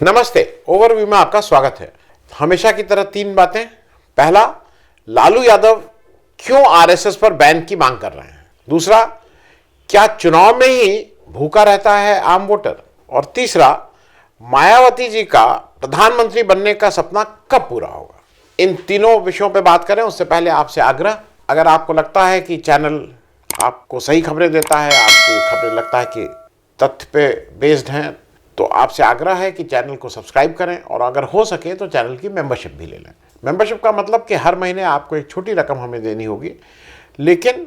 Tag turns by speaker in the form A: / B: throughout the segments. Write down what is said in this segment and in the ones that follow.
A: नमस्ते। ओवरव्यू में आपका स्वागत है। हमेशा की तरह तीन बातें। पहला, लालू यादव क्यों आरएसएस पर बैन की मांग कर रहे हैं। दूसरा, क्या चुनाव में ही भूखा रहता है आम वोटर। और तीसरा, मायावती जी का प्रधानमंत्री बनने का सपना कब पूरा होगा। इन तीनों विषयों पर बात करें उससे पहले आपसे आग्रह, अगर आपको लगता है कि चैनल आपको सही खबरें देता है, आपको खबरें लगता है कि तथ्य पे बेस्ड हैं, तो आपसे आग्रह है कि चैनल को सब्सक्राइब करें और अगर हो सके तो चैनल की मेंबरशिप भी ले लें। मेंबरशिप का मतलब कि हर महीने आपको एक छोटी रकम हमें देनी होगी, लेकिन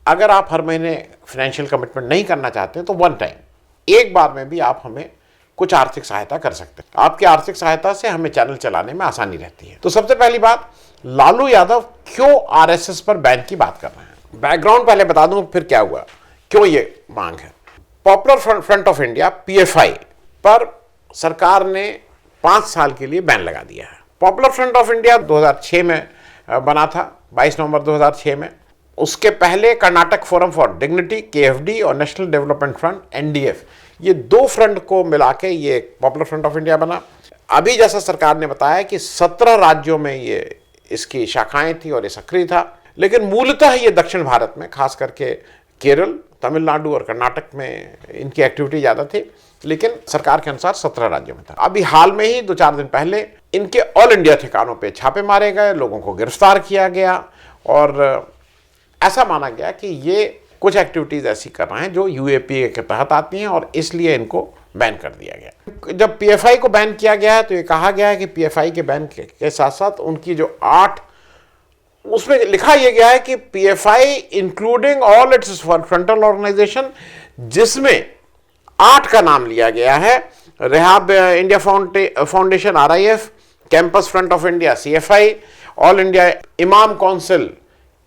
A: अगर आप हर महीने फाइनेंशियल कमिटमेंट नहीं करना चाहते तो वन टाइम एक बार में भी आप हमें कुछ आर्थिक सहायता कर सकते हैं। आपकी आर्थिक सहायता से हमें चैनल चलाने में आसानी रहती है। तो सबसे पहली बात, लालू यादव क्यों आरएसएस पर बैन की बात कर रहे हैं। बैकग्राउंड पहले बता दूं फिर क्या हुआ, क्यों ये मांग है। Popular front of India PFI पर सरकार ने 5 साल के लिए बैन लगा दिया है। पॉपुलर फ्रंट ऑफ इंडिया 2006 में बना था, 22 नवंबर 2006 में। उसके पहले Karnataka forum for dignity KFD और नेशनल डेवलपमेंट फ्रंट एनडीएफ, ये दो फ्रंट को मिला के ये पॉपुलर फ्रंट ऑफ इंडिया बना। अभी जैसा सरकार ने बताया कि 17 राज्यों में ये इसकी शाखाएं थी और ये सक्रिय था, लेकिन मूलतः ये दक्षिण भारत में, खास करके केरल, तमिलनाडु और कर्नाटक में इनकी एक्टिविटी ज़्यादा थी, लेकिन सरकार के अनुसार 17 राज्यों में था। अभी हाल में ही 2-4 दिन पहले इनके ऑल इंडिया ठिकानों पे छापे मारे गए, लोगों को गिरफ्तार किया गया और ऐसा माना गया कि ये कुछ एक्टिविटीज़ ऐसी कर रहे हैं जो यूएपीए के तहत आती हैं और इसलिए इनको बैन कर दिया गया। जब पीएफआई को बैन किया गया है तो ये कहा गया है कि पीएफआई के बैन के साथ साथ उनकी जो 8, उसमें लिखा यह गया है कि PFI including all its frontal organisation, जिसमें 8 का नाम लिया गया है, Rehab India Foundation RIF, campus front of India CFI, all India Imam council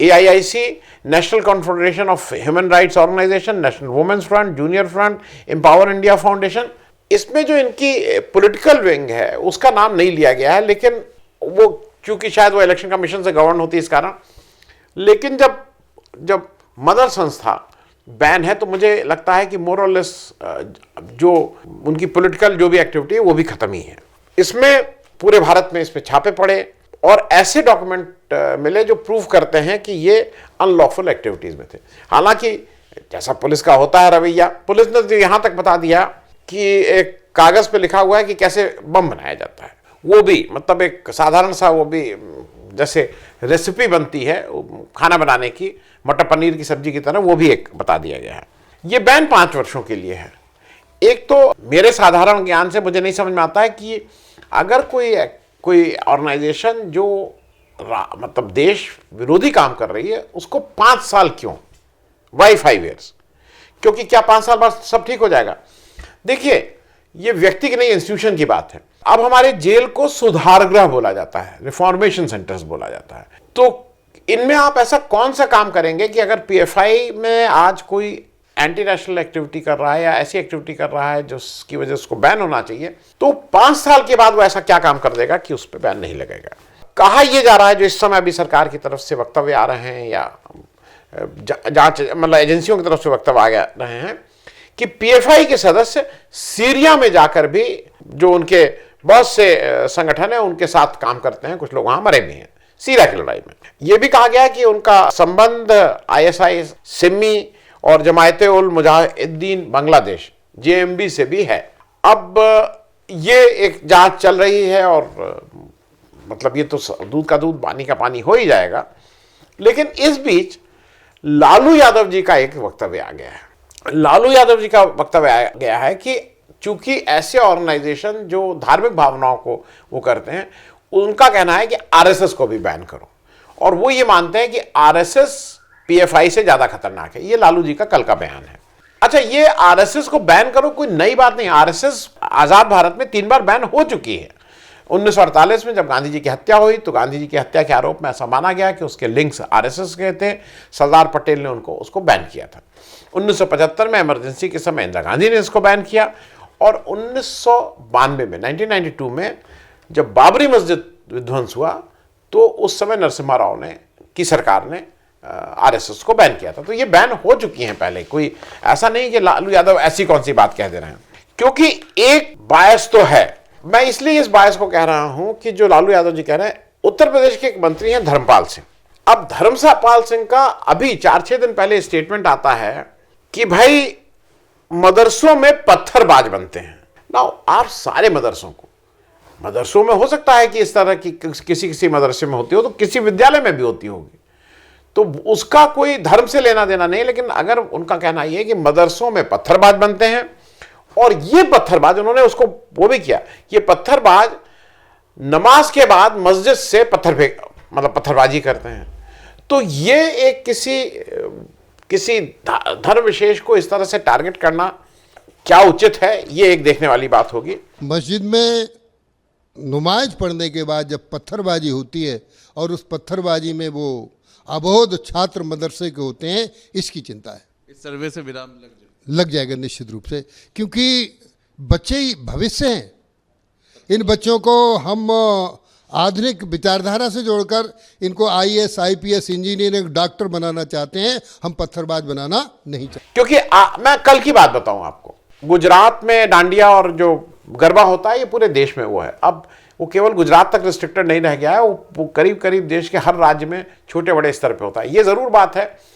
A: AIIC, national confederation of human rights organisation, national women's front, junior front, empower India foundation. इसमें जो इनकी political wing है उसका नाम नहीं लिया गया है, लेकिन वो क्योंकि शायद वो इलेक्शन कमीशन से गवर्न होती है इस कारण। लेकिन जब मदर संस्था बैन है तो मुझे लगता है कि मोर और लेस जो उनकी पॉलिटिकल जो भी एक्टिविटी है वो भी खत्म ही है। इसमें पूरे भारत में इस पे छापे पड़े और ऐसे डॉक्यूमेंट मिले जो प्रूव करते हैं कि ये अनलॉफुल एक्टिविटीज में थे। हालांकि जैसा पुलिस का होता है रवैया, पुलिस ने तो यहां तक बता दिया कि एक कागज पे लिखा हुआ है कि कैसे बम बनाया जाता है, वो भी मतलब एक साधारण सा, वो भी जैसे रेसिपी बनती है खाना बनाने की, मटर पनीर की सब्जी की तरह, वो भी एक बता दिया गया है। ये बैन 5 वर्षों के लिए है। एक तो मेरे साधारण ज्ञान से मुझे नहीं समझ में आता है कि अगर कोई ऑर्गेनाइजेशन जो मतलब देश विरोधी काम कर रही है उसको 5 साल क्यों, वाई 5 ईयर्स, क्योंकि क्या 5 साल बाद सब ठीक हो जाएगा। देखिए, ये व्यक्ति की नहीं इंस्टीट्यूशन की बात है। अब हमारे जेल को सुधारगृह बोला जाता है, रिफॉर्मेशन सेंटर्स बोला जाता है। तो इनमें आप ऐसा कौन सा काम करेंगे कि अगर पीएफआई में आज कोई एंटी नेशनल एक्टिविटी कर रहा है या ऐसी एक्टिविटी कर रहा है जिसकी वजह से उसको बैन होना चाहिए, तो 5 साल के बाद वो ऐसा क्या काम कर देगा कि उस पर बैन नहीं लगेगा। कहा यह जा रहा है, जो इस समय अभी सरकार की तरफ से वक्तव्य आ रहे हैं या जांच मतलब एजेंसियों की तरफ से वक्तव्य आ रहे हैं कि पीएफआई के सदस्य सीरिया में जाकर भी, जो उनके बहुत से संगठन है उनके साथ काम करते हैं, कुछ लोग वहां मरे भी हैं सीरिया की लड़ाई में। यह भी कहा गया कि उनका संबंध आईएसआई, सिमी और जमायते उल मुजाहिदीन बांग्लादेश जेएमबी से भी है। अब ये एक जांच चल रही है और मतलब ये तो दूध का दूध पानी का पानी हो ही जाएगा। लेकिन इस बीच लालू यादव जी का एक वक्तव्य आ गया है। लालू यादव जी का वक्तव्य आ गया है कि चूंकि ऐसे ऑर्गेनाइजेशन जो धार्मिक भावनाओं को वो करते हैं, उनका कहना है कि आरएसएस को भी बैन करो, और वो ये मानते हैं कि आरएसएस पीएफआई से ज्यादा खतरनाक है। ये लालू जी का कल का बयान है। अच्छा, ये आरएसएस को बैन करो कोई नई बात नहीं। आरएसएस आजाद भारत में 3 बार बैन हो चुकी है। 1948 में जब गांधी जी की हत्या हुई तो गांधी जी की हत्या के आरोप में ऐसा माना गया कि उसके लिंक्स आरएसएस के थे। सरदार पटेल ने उसको बैन किया था। 1975 में इमरजेंसी के समय इंदिरा गांधी ने इसको बैन किया, और 1992 में 1992 में जब बाबरी मस्जिद विध्वंस हुआ तो उस समय नरसिम्हा राव की सरकार ने आरएसएस को बैन किया था। तो ये बैन हो चुकी हैं पहले, कोई ऐसा नहीं कि लालू यादव ऐसी कौन सी बात कह दे रहे हैं। क्योंकि एक बायस तो है, मैं इसलिए इस बायस को कह रहा हूं कि जो लालू यादव जी कह रहे हैं, उत्तर प्रदेश के एक मंत्री हैं धर्मपाल सिंह। अब धर्मपाल सिंह का अभी 4-6 दिन पहले स्टेटमेंट आता है कि भाई मदरसों में पत्थरबाज बनते हैं ना। आप सारे मदरसों में हो सकता है कि इस तरह की किसी मदरसे में होती हो, तो किसी विद्यालय में भी होती होगी, तो उसका कोई धर्म से लेना देना नहीं। लेकिन अगर उनका कहना यह है कि मदरसों में पत्थरबाज बनते हैं, और ये पत्थरबाज, उन्होंने उसको वो भी किया, ये पत्थरबाज नमाज के बाद मस्जिद से पत्थरबाजी करते हैं। तो ये एक किसी धर्म विशेष को इस तरह से टारगेट करना क्या उचित है, ये एक देखने वाली बात होगी।
B: मस्जिद में नमाज पढ़ने के बाद जब पत्थरबाजी होती है और उस पत्थरबाजी में वो अबोध छात्र मदरसे के होते हैं, इसकी चिंता है।
C: इस सर्वे से विराम
B: लग जाएगा निश्चित रूप से, क्योंकि बच्चे ही भविष्य हैं। इन बच्चों को हम आधुनिक विचारधारा से जोड़कर इनको IAS, IPS, इंजीनियर, डॉक्टर बनाना चाहते हैं, हम पत्थरबाज बनाना नहीं चाहते।
A: क्योंकि मैं कल की बात बताऊं आपको, गुजरात में डांडिया और जो गरबा होता है, ये पूरे देश में वो है। अब वो केवल गुजरात तक रिस्ट्रिक्टेड नहीं रह गया है, वो करीब करीब देश के हर राज्य में छोटे बड़े स्तर पे होता है। ये ज़रूर बात है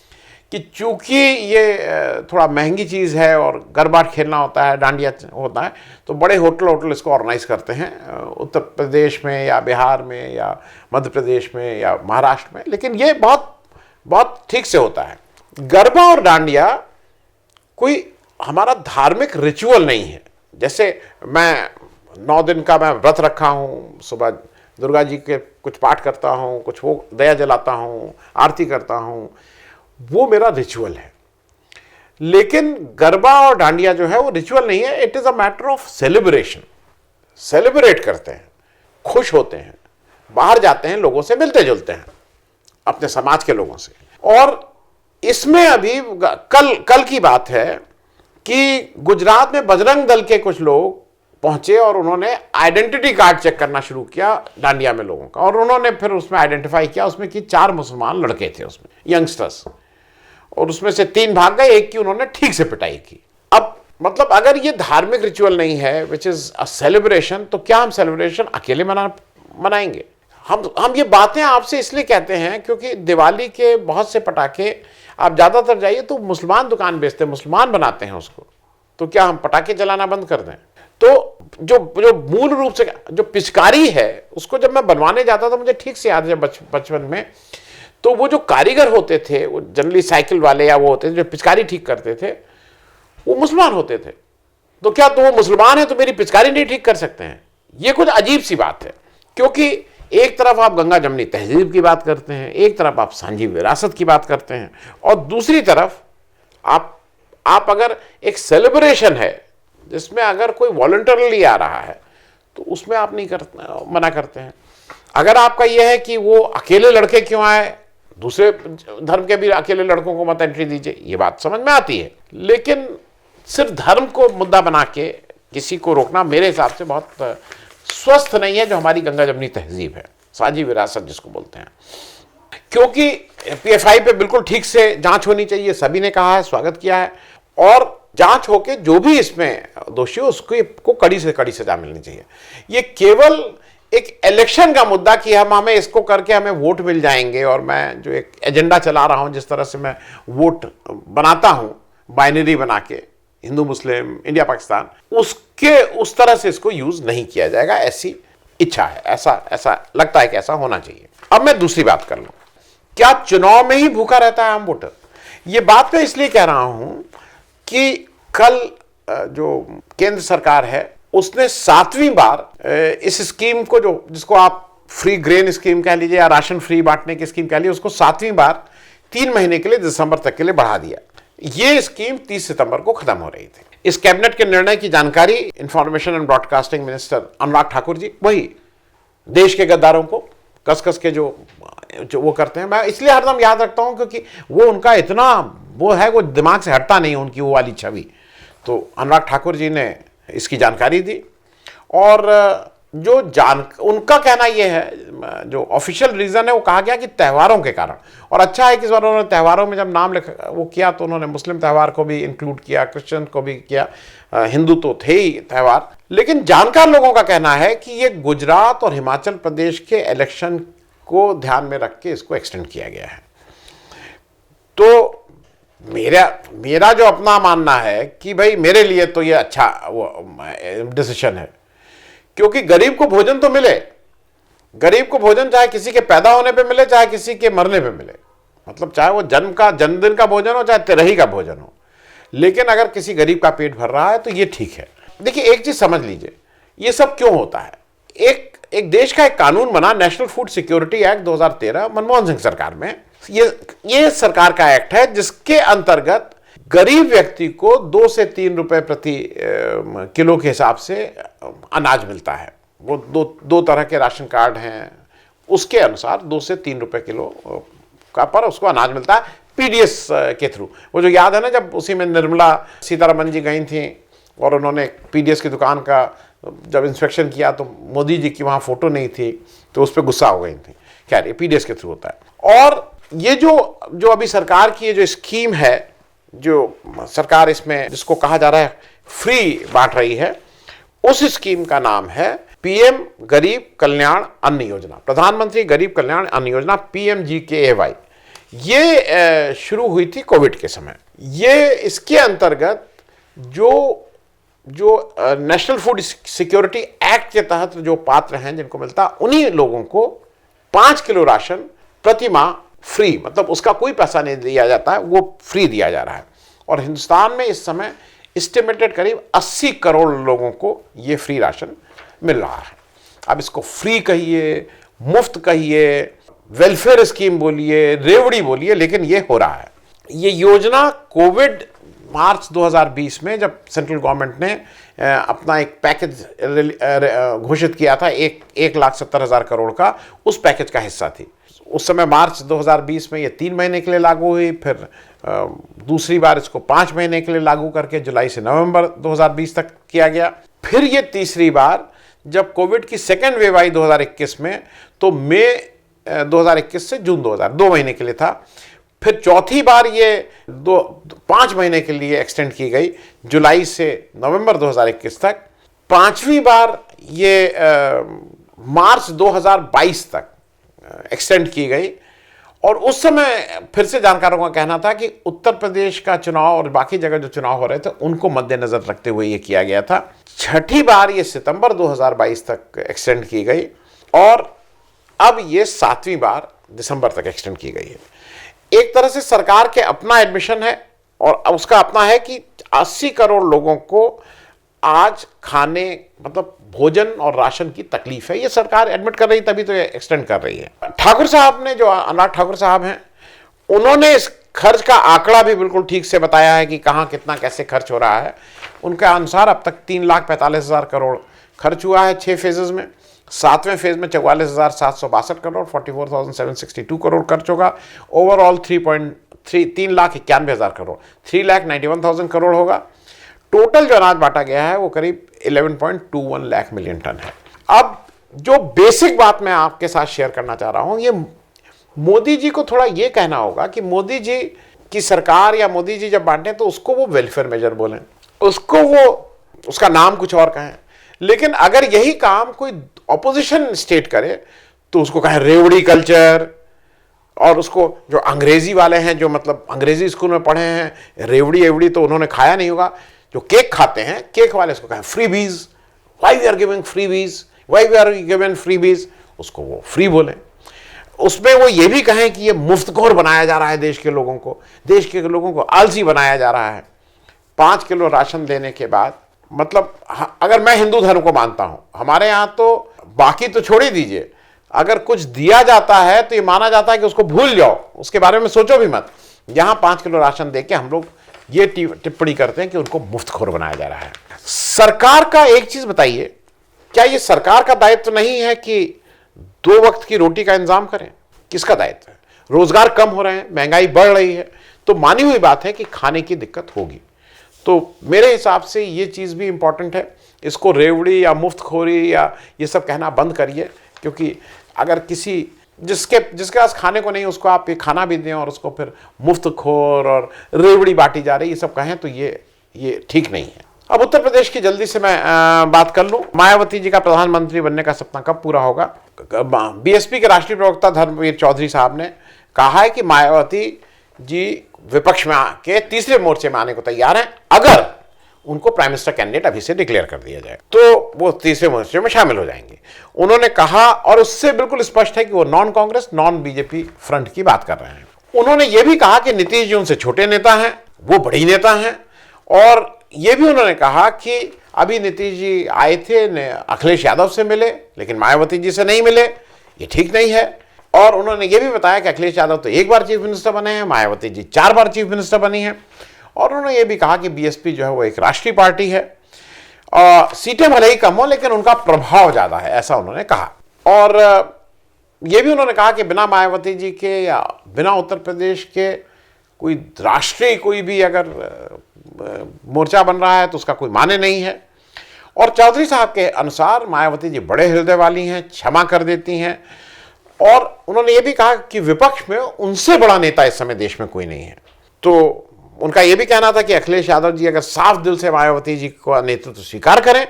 A: कि चूंकि ये थोड़ा महंगी चीज़ है और गरबा खेलना होता है, डांडिया होता है, तो बड़े होटल इसको ऑर्गेनाइज करते हैं उत्तर प्रदेश में या बिहार में या मध्य प्रदेश में या महाराष्ट्र में। लेकिन ये बहुत बहुत ठीक से होता है। गरबा और डांडिया कोई हमारा धार्मिक रिचुअल नहीं है। जैसे मैं 9 दिन का मैं व्रत रखा हूँ, सुबह दुर्गा जी के कुछ पाठ करता हूँ, कुछ वो दया जलाता हूँ, आरती करता हूँ, वो मेरा रिचुअल है। लेकिन गरबा और डांडिया जो है वो रिचुअल नहीं है, it is a matter of celebration. Celebrate करते हैं, खुश होते हैं, बाहर जाते हैं, लोगों से मिलते जुलते हैं, अपने समाज के लोगों से। और इसमें अभी कल की बात है कि गुजरात में बजरंग दल के कुछ लोग पहुंचे और उन्होंने आइडेंटिटी कार्ड चेक करना शुरू किया डांडिया में लोगों का, और उन्होंने फिर उसमें आइडेंटिफाई किया, उसमें कि 4 मुसलमान लड़के थे उसमें, यंगस्टर्स, और उसमें से 3 भाग गए, एक की उन्होंने ठीक से पिटाई की। अब मतलब अगर ये धार्मिक रिचुअल नहीं है, विच इज अ सेलिब्रेशन, तो क्या हम सेलिब्रेशन अकेले मनाएंगे? हम ये बातें आपसे इसलिए कहते हैं क्योंकि दिवाली के बहुत से पटाखे आप ज़्यादातर जाइए तो मुसलमान दुकान बेचते हैं, मुसलमान बनाते हैं उसको। तो क्या हम पटाखे जलाना बंद कर दें? तो जो मूल रूप से जो पिचकारी है, उसको जब मैं बनवाने जाता था, मुझे ठीक से याद है बचपन में, तो वो जो कारीगर होते थे, वो जनरली साइकिल वाले या वो होते थे जो पिचकारी ठीक करते थे, वो मुसलमान होते थे। तो क्या तो वो मुसलमान है तो मेरी पिचकारी नहीं ठीक कर सकते हैं? ये कुछ अजीब सी बात है, क्योंकि एक तरफ आप गंगा जमनी तहजीब की बात करते हैं, एक तरफ आप सांझी विरासत की बात करते हैं, और दूसरी तरफ आप अगर एक सेलिब्रेशन है जिसमें अगर कोई वॉलंटरली आ रहा है तो उसमें आप नहीं मना करते हैं। अगर आपका यह है कि वो अकेले लड़के क्यों आए, दूसरे धर्म के भी अकेले लड़कों को मत एंट्री दीजिए, ये बात समझ में आती है। लेकिन सिर्फ धर्म को मुद्दा बना के किसी को रोकना मेरे हिसाब से बहुत स्वस्थ नहीं है, जो हमारी गंगा जमनी तहजीब है, साझी विरासत जिसको बोलते हैं। क्योंकि PFI पे बिल्कुल ठीक से जांच होनी चाहिए, सभी ने कहा है, स्वागत किया है, और जांच होके जो भी इसमें दोषी हो उसको कड़ी से कड़ी सजा मिलनी चाहिए। ये केवल एक इलेक्शन का मुद्दा कि हमें इसको करके हमें वोट मिल जाएंगे, और मैं जो एक एजेंडा चला रहा हूं, जिस तरह से मैं वोट बनाता हूं बाइनरी बना के, हिंदू मुस्लिम इंडिया पाकिस्तान, उस तरह से इसको यूज नहीं किया जाएगा, ऐसी इच्छा है, ऐसा लगता है कि ऐसा होना चाहिए। अब मैं दूसरी बात कर लूं, क्या चुनाव में ही भूखा रहता है आम वोटर? ये बात मैं इसलिए कह रहा हूं कि कल जो केंद्र सरकार है उसने 7वीं बार इस स्कीम को, जिसको आप फ्री ग्रेन स्कीम कह लीजिए या राशन फ्री बांटने की स्कीम कह लीजिए, उसको 7वीं बार 3 महीने के लिए दिसंबर तक के लिए बढ़ा दिया। ये स्कीम 30 सितंबर को खत्म हो रही थी। इस कैबिनेट के निर्णय की जानकारी information and broadcasting minister Anurag Thakur ji, वही देश के गद्दारों को कस के जो वो करते हैं, मैं इसलिए हरदम याद रखता हूं क्योंकि वो उनका इतना वो है, वो दिमाग से हटता नहीं उनकी वो वाली छवि। तो अनुराग ठाकुर जी ने इसकी जानकारी दी, और जो उनका कहना यह है, जो ऑफिशियल रीजन है वो कहा गया कि त्योहारों के कारण। और अच्छा है कि इस बार उन्होंने त्योहारों में जब नाम लिखा वो किया तो उन्होंने मुस्लिम त्यौहार को भी इंक्लूड किया, क्रिश्चियन को भी किया, हिंदू तो थे ही त्यौहार। लेकिन जानकार लोगों का कहना है कि ये गुजरात और हिमाचल प्रदेश के इलेक्शन को ध्यान में रख के इसको एक्सटेंड किया गया है। तो मेरा जो अपना मानना है कि भाई मेरे लिए तो ये अच्छा डिसीजन है, क्योंकि गरीब को भोजन तो मिले, गरीब को भोजन चाहे किसी के पैदा होने पे मिले चाहे किसी के मरने पे मिले, मतलब चाहे वो जन्मदिन का भोजन हो चाहे तिरही का भोजन हो, लेकिन अगर किसी गरीब का पेट भर रहा है तो ये ठीक है। देखिए एक चीज समझ लीजिए, ये सब क्यों होता है। एक देश का एक कानून बना, national food security act 2013, Manmohan Singh सरकार में। ये सरकार का एक्ट है जिसके अंतर्गत गरीब व्यक्ति को 2 से 3 रुपए प्रति किलो के हिसाब से अनाज मिलता है। वो दो तरह के राशन कार्ड हैं, उसके अनुसार 2 से 3 रुपए किलो का पर उसको अनाज मिलता है पीडीएस के थ्रू। वो जो याद है ना, जब उसी में निर्मला सीतारमन जी गई थी और उन्होंने पीडीएस की दुकान का जब इंस्पेक्शन किया तो मोदी जी की वहाँ फोटो नहीं थी तो उस पर गुस्सा हो गई थी। खैर ये पीडीएस के थ्रू होता है। और ये जो अभी सरकार की जो स्कीम है, जो सरकार इसमें जिसको कहा जा रहा है फ्री बांट रही है, उस स्कीम का नाम है पीएम गरीब कल्याण अन्न योजना, प्रधानमंत्री गरीब कल्याण अन्न योजना, PMGKAY। ये शुरू हुई थी कोविड के समय। ये इसके अंतर्गत जो नेशनल फूड सिक्योरिटी एक्ट के तहत जो पात्र हैं जिनको मिलता, उन्हीं लोगों को 5 किलो राशन प्रति माह फ्री, मतलब उसका कोई पैसा नहीं दिया जाता है, वो फ्री दिया जा रहा है। और हिंदुस्तान में इस समय एस्टिमेटेड करीब 80 करोड़ लोगों को ये फ्री राशन मिल रहा है। अब इसको फ्री कहिए, मुफ्त कहिए, वेलफेयर स्कीम बोलिए, रेवड़ी बोलिए, लेकिन ये हो रहा है। ये योजना कोविड मार्च 2020 में जब सेंट्रल गवर्नमेंट ने अपना एक पैकेज घोषित किया था 1,70,000 करोड़ का, उस पैकेज का हिस्सा थी। उस समय मार्च 2020 में ये 3 महीने के लिए लागू हुई, फिर दूसरी बार इसको 5 महीने के लिए लागू करके जुलाई से नवंबर 2020 तक किया गया। फिर ये तीसरी बार जब कोविड की सेकेंड वेव आई 2021 में, तो मई 2021 से जून 2 महीने के लिए था। फिर चौथी बार ये 5 महीने के लिए एक्सटेंड की गई, जुलाई से नवंबर 2021 तक। 5वीं बार ये मार्च 2022 तक एक्सटेंड की गई। और उस समय फिर से जानकारों का कहना था कि उत्तर प्रदेश का चुनाव और बाकी जगह जो चुनाव हो रहे थे उनको मद्देनजर रखते हुए ये किया गया था। 6ठी बार ये सितंबर 2022 तक एक्सटेंड की गई और अब ये 7वीं बार दिसंबर तक एक्सटेंड की गई है। एक तरह से सरकार के अपना एडमिशन है और उसका अपना है कि 80 करोड़ लोगों को आज खाने, मतलब भोजन और राशन की तकलीफ है। ये सरकार एडमिट कर रही, तभी तो ये एक्सटेंड कर रही है। ठाकुर साहब ने, जो अनुराग ठाकुर साहब हैं, उन्होंने इस खर्च का आंकड़ा भी बिल्कुल ठीक से बताया है कि कहाँ कितना कैसे खर्च हो रहा है। उनके अनुसार अब तक 3,45,000 करोड़ खर्च हुआ है 6 फेजेस में। 7वें फेज में 44,762 करोड़, 44,762 करोड़ खर्च होगा। ओवरऑल 3,91,000 करोड़, 3,91,000 करोड़ होगा। टोटल जो अनाज बांटा गया है वो करीब 11.21 लाख मिलियन टन है। अब जो बेसिक बात मैं आपके साथ शेयर करना चाह रहा हूं, ये मोदी जी को थोड़ा ये कहना होगा कि मोदी जी की सरकार या मोदी जी जब बांटे तो उसको वो वेलफेयर मेजर बोलें, उसको वो उसका नाम कुछ और कहें। लेकिन अगर यही काम कोई ऑपोजिशन स्टेट करे तो उसको कहें रेवड़ी कल्चर, और उसको जो अंग्रेजी वाले हैं, जो मतलब अंग्रेजी स्कूल में पढ़े हैं, रेवड़ी एवड़ी तो उन्होंने खाया नहीं होगा, जो केक खाते हैं केक वाले, उसको कहें freebies, why we are giving freebies, why we are giving freebies, उसको वो फ्री बोलें। उसमें वो ये भी कहें कि ये मुफ्तखोर बनाया जा रहा है देश के लोगों को आलसी बनाया जा रहा है। 5 किलो राशन देने के बाद, मतलब अगर मैं हिंदू धर्म को मानता हूं, हमारे यहां तो बाकी तो छोड़ ही दीजिए, अगर कुछ दिया जाता है तो ये माना जाता है कि उसको भूल जाओ, उसके बारे में सोचो भी मत। यहां 5 किलो राशन देके हम लोग ये टिप्पणी करते हैं कि उनको मुफ्तखोर बनाया जा रहा है। सरकार का एक चीज बताइए, क्या ये सरकार का दायित्व नहीं है कि 2 वक्त की रोटी का इंतजाम करें? किसका दायित्व है? रोजगार कम हो रहे हैं, महंगाई बढ़ रही है, तो मानी हुई बात है कि खाने की दिक्कत होगी। तो मेरे हिसाब से ये चीज़ भी इम्पॉर्टेंट है। इसको रेवड़ी या मुफ्तखोरी या ये सब कहना बंद करिए, क्योंकि अगर किसी जिसके पास खाने को नहीं उसको आप ये खाना भी दें और उसको फिर मुफ्तखोर और रेवड़ी बांटी जा रही ये सब कहें तो ये ठीक नहीं है। अब उत्तर प्रदेश की जल्दी से मैं बात कर लूं। मायावती जी का प्रधानमंत्री बनने का सपना कब पूरा होगा? बीएसपी के राष्ट्रीय प्रवक्ता धर्मवीर चौधरी साहब ने कहा है कि मायावती जी विपक्ष में आके तीसरे मोर्चे में आने को तैयार हैं अगर उनको प्राइम मिनिस्टर कैंडिडेट अभी से डिक्लेयर कर दिया जाए तो वो तीसरे मोर्चे में शामिल हो जाएंगे। उन्होंने कहा, और उससे बिल्कुल स्पष्ट है कि वो non Congress non BJP front की बात कर रहे हैं। उन्होंने ये भी कहा कि नीतीश जी उनसे छोटे नेता हैं, वो बड़ी नेता हैं, और ये भी उन्होंने कहा कि अभी नीतीश जी आए थे, अखिलेश यादव से मिले, लेकिन मायावती जी से नहीं मिले, ये ठीक नहीं है। और उन्होंने ये भी बताया कि अखिलेश यादव तो एक बार चीफ मिनिस्टर बने हैं, मायावती जी 4 बार चीफ मिनिस्टर बनी हैं। और उन्होंने ये भी कहा कि बीएसपी जो है वो एक राष्ट्रीय पार्टी है, सीटें भले ही कम हो लेकिन उनका प्रभाव ज़्यादा है, ऐसा उन्होंने कहा। और ये भी उन्होंने कहा कि बिना मायावती जी के या बिना उत्तर प्रदेश के कोई राष्ट्रीय कोई भी अगर मोर्चा बन रहा है तो उसका कोई माने नहीं है। और चौधरी साहब के अनुसार मायावती जी बड़े हृदय वाली हैं, क्षमा कर देती हैं, और उन्होंने ये भी कहा कि विपक्ष में उनसे बड़ा नेता इस समय देश में कोई नहीं है। तो उनका यह भी कहना था कि अखिलेश यादव जी अगर साफ दिल से मायावती जी का नेतृत्व स्वीकार करें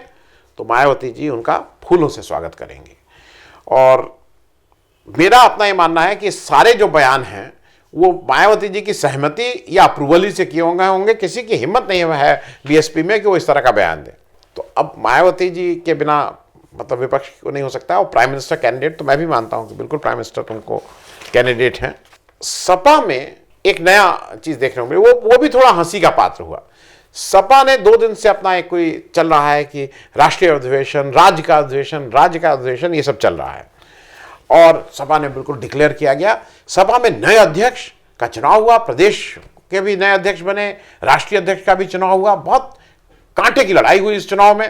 A: तो मायावती जी उनका फूलों से स्वागत करेंगी। और मेरा अपना ये मानना है कि सारे जो बयान हैं वो मायावती जी की सहमति या अप्रूवल ही से किए होंगे। किसी की हिम्मत नहीं है बीएसपी में कि वो इस तरह का बयान दे। तो अब मायावती जी के बिना मतलब विपक्ष को नहीं हो सकता। और प्राइम मिनिस्टर कैंडिडेट तो मैं भी मानता हूं कि बिल्कुल प्राइम मिनिस्टर उनको कैंडिडेट हैं। सपा में एक नया चीज देखने को मिली, वो भी थोड़ा हंसी का पात्र हुआ। सपा ने 2 दिन से अपना एक कोई चल रहा है कि राष्ट्रीय अधिवेशन, राज्य का अधिवेशन ये सब चल रहा है, और सपा ने बिल्कुल डिक्लेयर किया गया। सपा में नए अध्यक्ष का चुनाव हुआ, प्रदेश के भी नए अध्यक्ष बने, राष्ट्रीय अध्यक्ष का भी चुनाव हुआ। बहुत कांटे की लड़ाई हुई इस चुनाव में।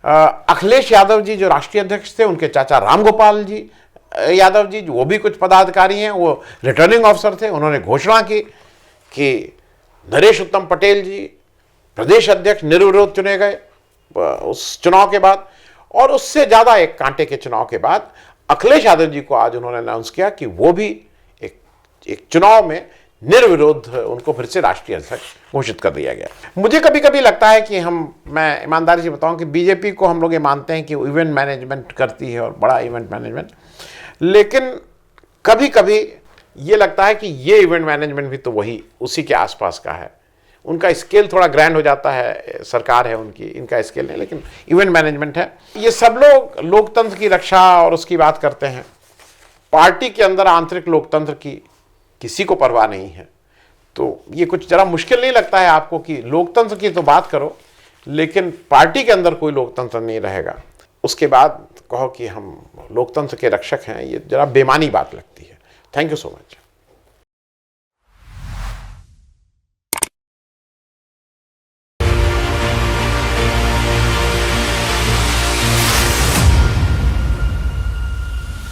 A: अखिलेश यादव जी जो राष्ट्रीय अध्यक्ष थे, उनके चाचा रामगोपाल जी यादव जी वो भी कुछ पदाधिकारी हैं, वो रिटर्निंग ऑफिसर थे। उन्होंने घोषणा की कि नरेश उत्तम पटेल जी प्रदेश अध्यक्ष निर्विरोध चुने गए उस चुनाव के बाद। और उससे ज़्यादा एक कांटे के चुनाव के बाद अखिलेश यादव जी को आज उन्होंने अनाउंस किया कि वो भी एक चुनाव में निर्विरोध उनको फिर से राष्ट्रीय अध्यक्ष घोषित कर दिया गया। मुझे कभी कभी लगता है कि मैं ईमानदारी से बताऊं कि बीजेपी को हम लोग ये मानते हैं कि इवेंट मैनेजमेंट करती है और बड़ा इवेंट मैनेजमेंट, लेकिन कभी कभी ये लगता है कि ये इवेंट मैनेजमेंट भी तो वही उसी के आसपास का है। उनका स्केल थोड़ा ग्रैंड हो जाता है, सरकार है उनकी, इनका स्केल नहीं, लेकिन इवेंट मैनेजमेंट है। ये सब लोग लोकतंत्र की रक्षा और उसकी बात करते हैं। पार्टी के अंदर आंतरिक लोकतंत्र की किसी को परवाह नहीं है। तो ये कुछ जरा मुश्किल नहीं लगता है आपको कि लोकतंत्र की तो बात करो लेकिन पार्टी के अंदर कोई लोकतंत्र नहीं रहेगा, उसके बाद कहो कि हम लोकतंत्र के रक्षक हैं, ये जरा बेमानी बात लगती है। Thank you so much.